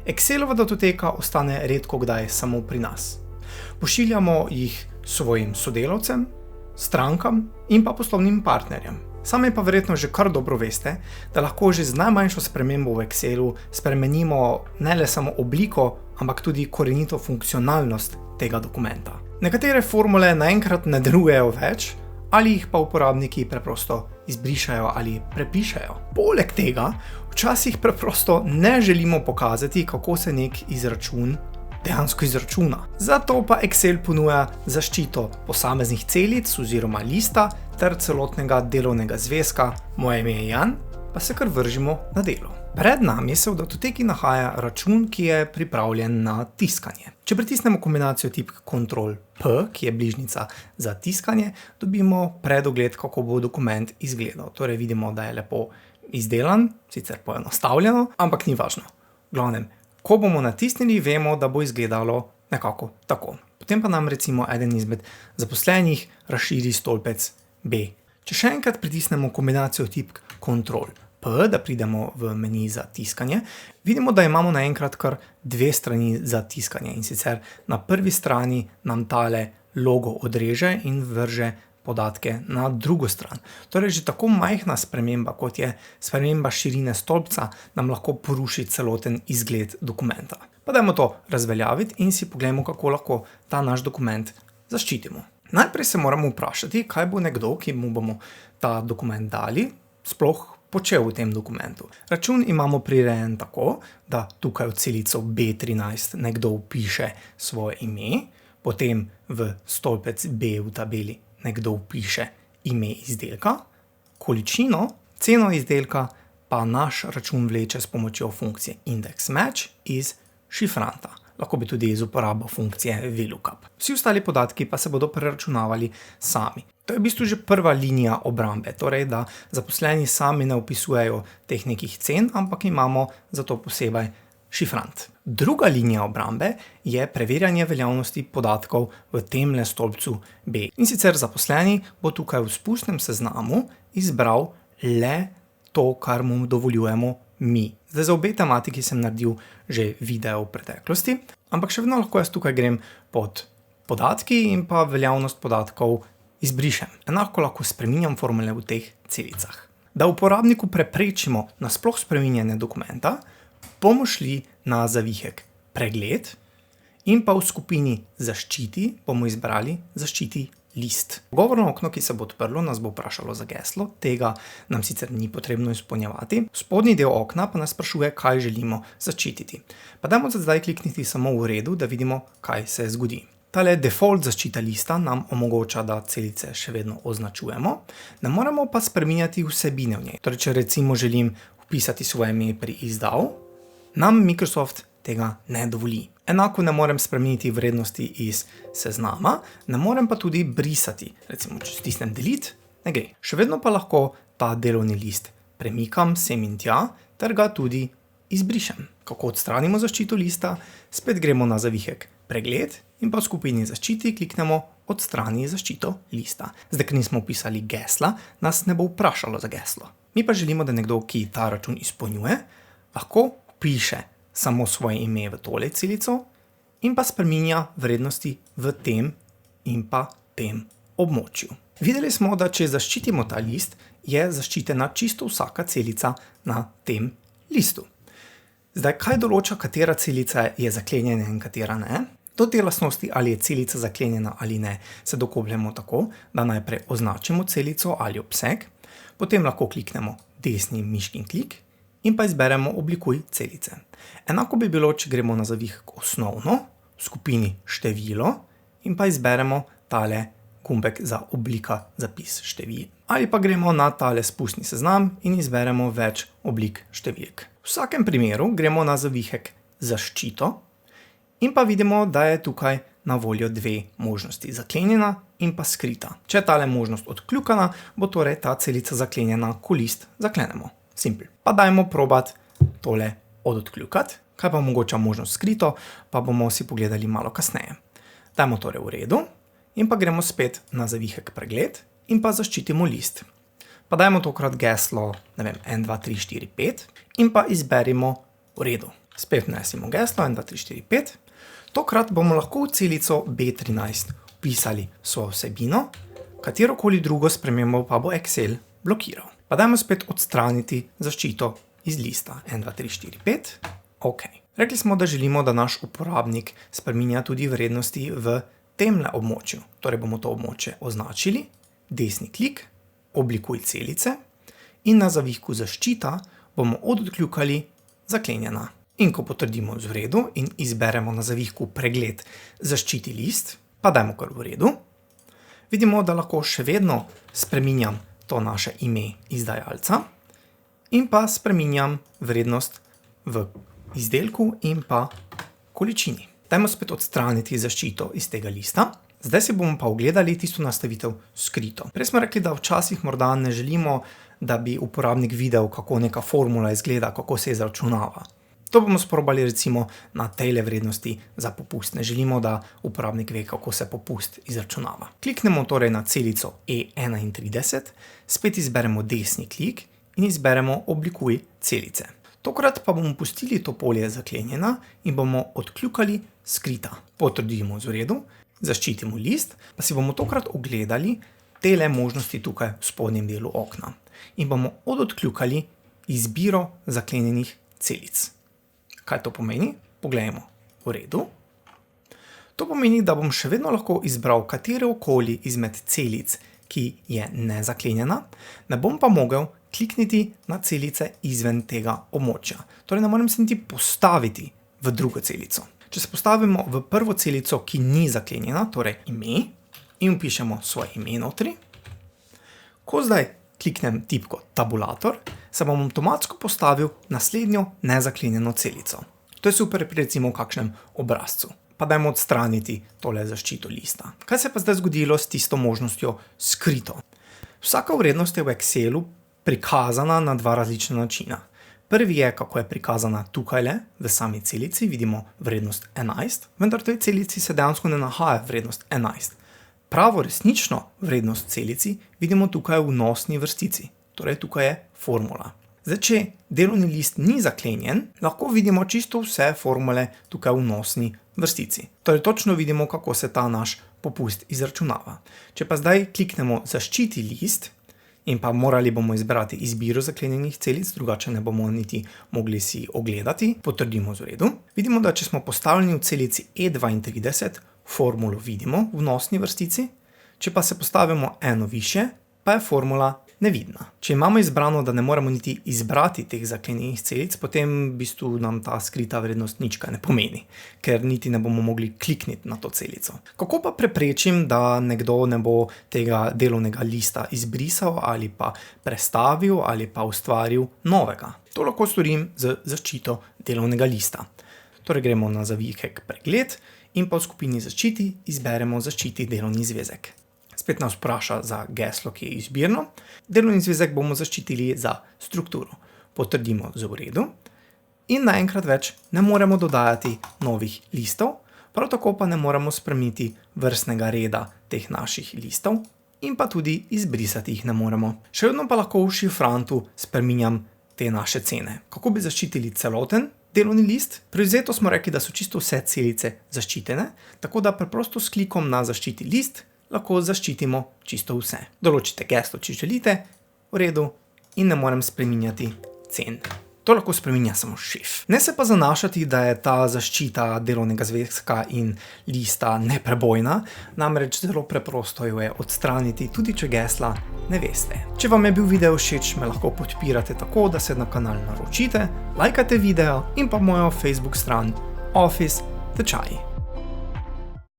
Excelova datoteka ostane redko kdaj samo pri nas. Pošiljamo jih svojim sodelavcem, strankam in pa poslovnim partnerjem. Sami pa verjetno že kar dobro veste, da lahko že z najmanjšo spremembo v Excelu spremenimo ne le samo obliko, ampak tudi korenito funkcionalnost tega dokumenta. Nekatere formule naenkrat ne delujejo več, ali jih pa uporabniki preprosto izbrišajo ali prepišejo. Poleg tega, včasih preprosto ne želimo pokazati, kako se nek izračun dejansko izračuna. Zato pa Excel ponuja zaščito posameznih celic oziroma lista ter celotnega delovnega zvezka. Moje ime je Jan, pa se kar vržimo na delo. Pred nami se v datoteki nahaja račun, ki je pripravljen na tiskanje. Če pritisnemo kombinacijo tipk Ctrl+P, ki je bližnjica za tiskanje, dobimo predogled, kako bo dokument izgledal. Torej vidimo, da je lepo izdelan, sicer poenostavljeno, ampak ni važno. V glavnem, ko bomo natisnili, vemo, da bo izgledalo nekako tako. Potem pa nam recimo eden izmed zaposlenih razširi stolpec B. Če še enkrat pritisnemo kombinacijo tipk Ctrl+P, da pridemo v meni za tiskanje, vidimo, da imamo naenkrat kar dve strani za tiskanje. In sicer na prvi strani nam tale logo odreže in vrže podatke na drugo stran. Torej, že tako majhna sprememba, kot je sprememba širine stolpca, nam lahko poruši celoten izgled dokumenta. Pa dajmo to razveljaviti in si poglejmo, kako lahko ta naš dokument zaščitimo. Najprej se moramo vprašati, kaj bo nekdo, ki mu bomo ta dokument dali, sploh počel v tem dokumentu. Račun imamo prirejen tako, da tukaj v celico B13 nekdo vpiše svoje ime, potem v stolpec B v tabeli nekdo vpiše ime izdelka, količino, ceno izdelka pa naš račun vleče s pomočjo funkcije IndexMatch iz šifranta. Lahko bi tudi iz uporabo funkcije VLOOKUP. Vsi ostali podatki pa se bodo preračunavali sami. To je v bistvu že prva linija obrambe, torej da zaposleni sami ne vpisujejo teh nekih cen, ampak imamo za to posebej šifrant. Druga linija obrambe je preverjanje veljavnosti podatkov v temle stolpcu B. In sicer zaposleni bo tukaj v spustnem seznamu izbral le to, kar mu dovoljujemo mi. Zdaj za obe tematiki sem naredil že video v preteklosti, ampak še vedno lahko jaz tukaj grem pod podatki in pa veljavnost podatkov izbrišem. Enako lahko spreminjam formule v teh celicah. Da uporabniku preprečimo nasploh spreminjanje dokumenta, bomo šli na zavihek Pregled in pa v skupini Zaščiti bomo izbrali Zaščiti list. Pogovorno okno, ki se bo odprlo, nas bo vprašalo za geslo, tega nam sicer ni potrebno izpolnjevati. Spodnji del okna pa nas sprašuje, kaj želimo zaščititi. Pa dajmo za zdaj klikniti samo v redu, da vidimo, kaj se zgodi. Tale default zaščita lista nam omogoča, da celice še vedno označujemo, ne moremo pa spreminjati vsebine v njej. Torej, če recimo želim vpisati svoje ime pri izdav, nam Microsoft tega ne dovoli. Enako ne morem spremeniti vrednosti iz seznama, ne morem pa tudi brisati. Recimo, če stisnem delete, ne gre. Še vedno pa lahko ta delovni list premikam sem in tja, ter ga tudi izbrišem. Kako odstranimo zaščito lista? Spet gremo na zavihek Pregled in pa v skupini Zaščiti kliknemo Odstrani zaščito lista. Zdaj, ker nismo vpisali gesla, nas ne bo vprašalo za geslo. Mi pa želimo, da nekdo, ki ta račun izpolnjuje, lahko vpiše samo svoje ime v tole celico in pa spreminja vrednosti v tem in pa tem območju. Videli smo, da če zaščitimo ta list, je zaščitena čisto vsaka celica na tem listu. Zdaj, kaj določa, katera celica je zaklenjena in katera ne? Do te lastnosti, ali je celica zaklenjena ali ne, se dokopljamo tako, da najprej označimo celico ali obseg, potem lahko kliknemo desni miškin klik in pa izberemo Oblikuj celice. Enako bi bilo, če gremo na zavihek Osnovno, v skupini Število in pa izberemo tale gumbek za Oblika zapis števil. Ali pa gremo na tale spustni seznam in izberemo več oblik številk. V vsakem primeru gremo na zavihek Zaščito in pa vidimo, da je tukaj na voljo dve možnosti, zaklenjena in pa skrita. Če je tale možnost odkljukana, bo torej ta celica zaklenjena, ko list zaklenemo. Simple. Pa dajmo probati tole odkljukati. Kaj pa omogoča možnost skrito, pa bomo si pogledali malo kasneje. Dajmo torej v redu in pa gremo spet na zavihek Pregled in pa zaščitimo list. Pa dajmo tokrat geslo, ne vem, 1, 2, 3, 4, 5 in pa izberimo v redu. Spet vnesimo geslo 1, 2, 3, 4, 5. Tokrat bomo lahko v celico B13 vpisali svojo vsebino, katerokoli drugo spremembo pa bo Excel blokiral. Pa dajmo spet odstraniti zaščito iz lista 1, 2, 3, 4, 5. OK. Rekli smo, da želimo, da naš uporabnik spreminja tudi vrednosti v temle območju. Torej bomo to območje označili, desni klik, oblikuj celice in na zavihku zaščita bomo odkljukali zaklenjena. In ko potrdimo z v redu in izberemo na zavihku pregled zaščiti list, pa dajmo kar v redu, vidimo, da lahko še vedno spreminjam to naše ime izdajalca in pa spreminjam vrednost v izdelku in pa količini. Dajmo spet odstraniti zaščito iz tega lista. Zdaj si bomo pa ogledali tisto nastavitev skrito. Prej smo rekli, da včasih morda ne želimo, da bi uporabnik videl, kako neka formula izgleda, kako se izračunava. To bomo sprobali recimo na tejle vrednosti za popust. Ne želimo, da uporabnik ve, kako se popust izračunava. Kliknemo torej na celico E31, spet izberemo desni klik in izberemo oblikuj celice. Tokrat pa bomo pustili to polje zaklenjena in bomo odkljukali skrita. Potrdimo z v redu, zaščitimo list, pa si bomo tokrat ogledali tele možnosti tukaj v spodnjem delu okna. In bomo odkljukali izbiro zaklenjenih celic. Kaj to pomeni? Poglejmo. V redu. To pomeni, da bom še vedno lahko izbral katerokoli izmed celic, ki je nezaklenjena, ne bom pa mogel klikniti na celice izven tega območja. Torej ne morem se niti postaviti v drugo celico. Če se postavimo v prvo celico, ki ni zaklenjena, torej ime, in vpišemo svoje ime notri, ko zdaj kliknem tipko tabulator, se bom avtomatsko postavil naslednjo nezaklenjeno celico. To je super pri recimo kakšnem obrazcu. Pa dajmo odstraniti tole zaščito lista. Kaj se pa zdaj zgodilo s tisto možnostjo skrito? Vsaka vrednost je v Excelu prikazana na dva različna načina. Prvi je, kako je prikazana tukajle v sami celici, vidimo vrednost 11, vendar v tej celici se dejansko ne nahaja vrednost 11. Pravo resnično vrednost celici vidimo tukaj v vnosni vrstici, torej tukaj je formula. Zdaj, če delovni list ni zaklenjen, lahko vidimo čisto vse formule tukaj v vnosni vrstici. Torej točno vidimo, kako se ta naš popust izračunava. Če pa zdaj kliknemo zaščiti list in pa morali bomo izbrati izbiro zaklenjenih celic, drugače ne bomo niti mogli si ogledati, potrdimo z v redu. Vidimo, da če smo postavljeni v celici E32, formulo vidimo v vnosni vrstici, če pa se postavimo eno višje, pa je formula nevidna. Če imamo izbrano, da ne moremo niti izbrati teh zaklenjenih celic, potem v bistvu nam ta skrita vrednost nič kaj ne pomeni, ker niti ne bomo mogli klikniti na to celico. Kako pa preprečim, da nekdo ne bo tega delovnega lista izbrisal ali pa prestavil ali pa ustvaril novega? To lahko storim z zaščito delovnega lista. Torej gremo na zavihek pregled in pa v skupini zaščiti izberemo zaščiti delovni zvezek. Spet nas vpraša za geslo, ki je izbirno. Delovni zvezek bomo zaščitili za strukturo. Potrdimo z v redu in naenkrat več ne moremo dodajati novih listov, prav tako pa ne moremo spremeniti vrstnega reda teh naših listov in pa tudi izbrisati jih ne moremo. Še vedno pa lahko v šifrantu spreminjam te naše cene. Kako bi zaščitili celoten delovni list? Privzeto smo rekli, da so čisto vse celice zaščitene, tako da preprosto s klikom na zaščiti list lahko zaščitimo čisto vse. Določite geslo, če želite, v redu, in ne morem spreminjati cen. To lahko spreminja samo šef. Ne se pa zanašati, da je ta zaščita delovnega zvezka in lista neprebojna, namreč zelo preprosto jo je odstraniti, tudi če gesla ne veste. Če vam je bil video všeč, me lahko podpirate tako, da se na kanal naročite, lajkate video in pa mojo Facebook stran Office The Chai.